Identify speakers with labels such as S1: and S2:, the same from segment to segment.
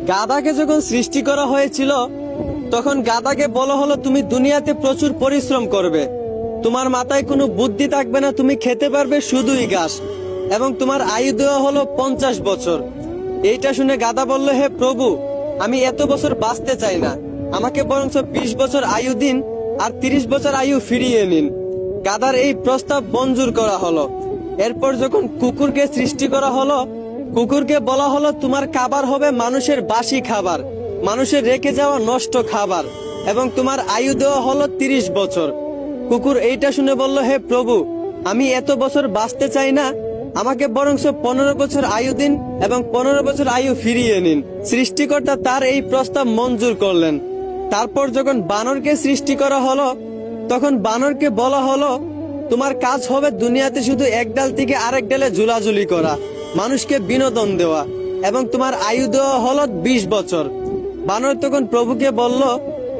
S1: গাধাকে যখন সৃষ্টি করা হয়েছিল তখন গাধাকে বলা হলো তুমি দুনিয়াতে প্রচুর পরিশ্রম করবে, তোমার মাথায় কোনো বুদ্ধি থাকবে না, তুমি খেতে পারবে শুধুই ঘাস, এবং তোমার আয়ু দেওয়া হলো 50 বছর। এইটা শুনে গাধা বলল, হে প্রভু, আমি এত বছর বাঁচতে চাই না, আমাকে বরঞ্চ 20 বছর আয়ু দিন আর 30 বছর আয়ু ফিরিয়ে নিন। গাধার এই প্রস্তাব মঞ্জুর করা হলো। এরপর যখন কুকুরকে সৃষ্টি করা হলো, কুকুরকে বলা হলো তোমার খাবার হবে মানুষের বাসি খাবার, মানুষের রেখে যাওয়া নষ্ট খাবার, এবং তোমার আয়ু দেওয়া হলো 30 বছর। কুকুর এইটা শুনে বলল, হে প্রভু, আমি এত বছর বাঁচতে চাই না, আমাকে বরঞ্চ 15 বছর আয়ু দিন এবং 15 বছর আয়ু ফিরিয়ে নিন। সৃষ্টিকর্তা তার এই প্রস্তাব মঞ্জুর করলেন। তারপর যখন বানরকে সৃষ্টি করা হলো, তখন বানরকে বলা হলো তোমার কাজ হবে দুনিয়াতে শুধু এক ডাল থেকে আরেক ডালে ঝুলাঝুলি করা, মানুষকে বিনোদন দেওয়া, এবং তোমার আয়ু দেওয়া হলো 20 বছর। বানর তখন প্রভুকে বলল,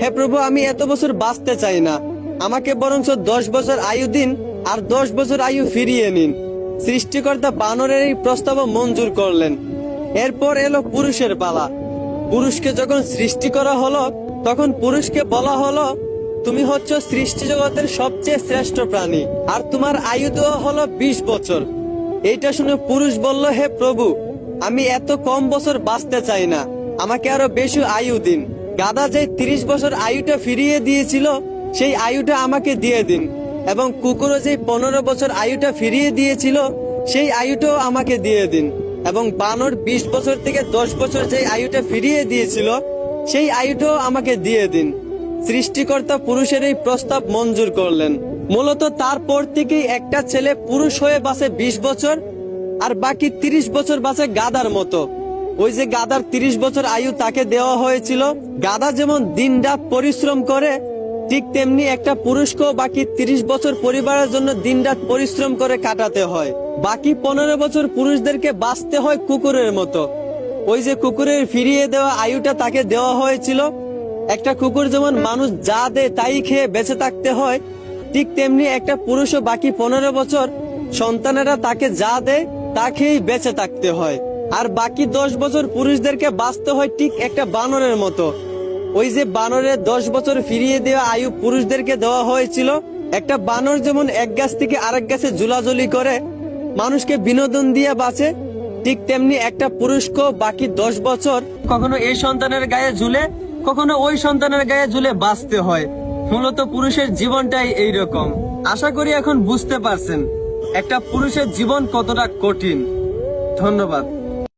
S1: হে প্রভু, আমি এত বছর বাঁচতে চাই না, আমাকে বরঞ্চ 10 বছর আয়ু দিন আর 10 বছর আয়ু ফিরিয়ে নিন। সৃষ্টিকর্তা বানরের এই প্রস্তাব মঞ্জুর করলেন। এরপর এলো পুরুষের পালা। পুরুষকে যখন সৃষ্টি করা হলো, তখন পুরুষকে বলা হলো তুমি হচ্ছ সৃষ্টি জগতের সবচেয়ে শ্রেষ্ঠ প্রাণী, আর তোমার আয়ু দেওয়া হলো 20 বছর। এইটা শুনে পুরুষ বলল, হে প্রভু, আমি এত কম বছর বাঁচতে চাই না, আমাকে আরো বেশি আয়ু দিন। গাধা যে 30 বছর আয়ুটা ফিরিয়ে দিয়েছিল, সেই আয়ুটা আমাকে দিয়ে দিন, এবং কুকুরও যে 15 বছর আয়ুটা ফিরিয়ে দিয়েছিল, সেই আয়ুটাও আমাকে দিয়ে দিন, এবং বানর 20 বছর থেকে 10 বছর যে আয়ুটা ফিরিয়ে দিয়েছিল, সেই আয়ুটাও আমাকে দিয়ে দিন। সৃষ্টিকর্তা পুরুষের এই প্রস্তাব মঞ্জুর করলেন। মূলত তারপর থেকেই একটা ছেলে পুরুষ হয়ে বাঁচে 20 বছর, আর বাকি 30 বছর বাঁচে গাধার মতো। ওই যে গাধার 30 বছর আয়ু তাকে দেওয়া হয়েছিল। গাধা যেমন দিন রাত পরিশ্রম করে, ঠিক তেমনি একটা পুরুষকেও বাকি 30 বছর পরিবারের জন্য দিন রাত পরিশ্রম করে কাটাতে হয়। বাকি 15 বছর পুরুষদেরকে বাঁচতে হয় কুকুরের মতো। ওই যে কুকুরের ফিরিয়ে দেওয়া আয়ুটা তাকে দেওয়া হয়েছিল। একটা কুকুর যেমন মানুষ যা দেয় তাই খেয়ে বেঁচে থাকতে হয়, ঠিক তেমনি একটা পুরুষও বাকি 15 বছর সন্তানেরা তাকে যা দেয় তা খেয়েই বেঁচে থাকতে হয়। আর বাকি 10 বছর পুরুষদেরকে বাঁচতে হয় ঠিক একটা বানরের মতো। ওই যে বানরের 10 বছর ফিরিয়ে দেওয়া আয়ু পুরুষদেরকে দেওয়া হয়েছিল। একটা বানর যেমন এক গাছ থেকে আরেক গাছে ঝুলাঝুলি করে মানুষকে বিনোদন দিয়ে বাঁচে, ঠিক তেমনি একটা পুরুষকেও বাকি 10 বছর কখনো এই সন্তানের গায়ে ঝুলে, কখনো ওই সন্তানের গায়ে ঝুলে বাঁচতে হয়। মূলত পুরুষের জীবনটাই এইরকম। আশা করি এখন বুঝতে পারছেন একটা পুরুষের জীবন কতটা কঠিন। ধন্যবাদ।